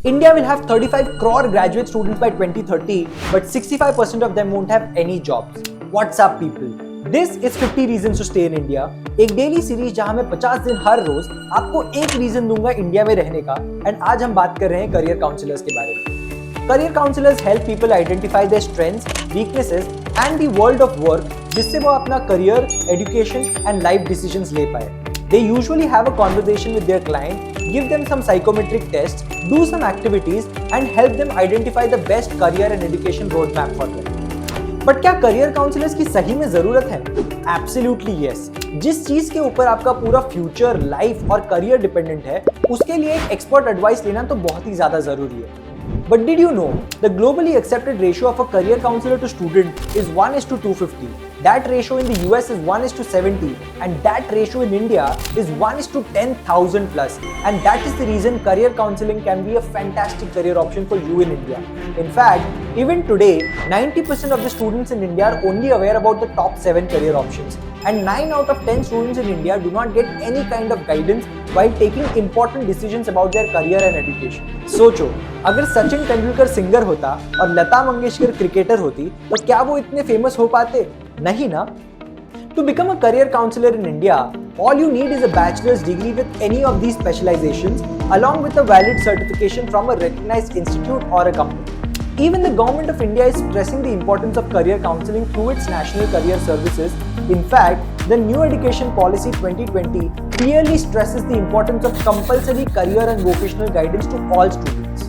India will have 35 crore graduate students by 2030, but 65% of them won't have any jobs. What's up, people? This is 50 reasons to stay in India. एक daily series जहां मैं 50 दिन हर रोज आपको एक reason दूंगा India में रहने का. एंड आज हम बात कर रहे हैं करियर काउंसलर्स के बारे में. Career counsellors help people identify their strengths, weaknesses and the world of work, जिससे वो अपना career, education and life decisions ले पाए. They usually have a conversation with their client, give them some psychometric tests, do some activities and help them identify the best career and education roadmap for them. But क्या career counsellors की सही में जरूरत है? Absolutely yes. जिस चीज के ऊपर आपका पूरा फ्यूचर, लाइफ और करियर डिपेंडेंट है, उसके लिए एक एक्सपर्ट एडवाइस लेना तो बहुत ही ज्यादा जरूरी है. But did you know the globally accepted ratio of a career counselor to student is 1:250? That ratio in the US is 1:70, and that ratio in India is 1:10,000 plus. And that is the reason career counseling can be a fantastic career option for you in India. In fact, even today, 90% of the students in India are only aware about the top 7 career options. And 9 out of 10 students in India do not get any kind of guidance while taking important decisions about their career and education. सोचो, अगर Sachin Tendulkar singer होता और Lata Mangeshkar cricketer होती, तो क्या वो इतने famous हो पाते? नहीं ना. To become a career counselor in India, all you need is a bachelor's degree with any of these specializations, along with a valid certification from a recognized institute or a company. Even the government of India is stressing the importance of career counseling through its national career services. In fact, the new education policy 2020 clearly stresses the importance of compulsory career and vocational guidance to all students.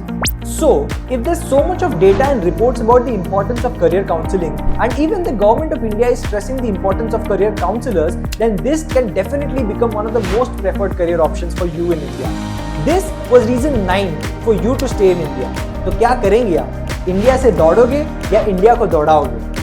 So, if there's so much of data and reports about the importance of career counseling, and even the government of India is stressing the importance of career counselors, then this can definitely become one of the most preferred career options for you in India. This was reason 9 for you to stay in India. तो क्या करेंगे आप? India से दौड़ोगे या India को दौड़ाओगे?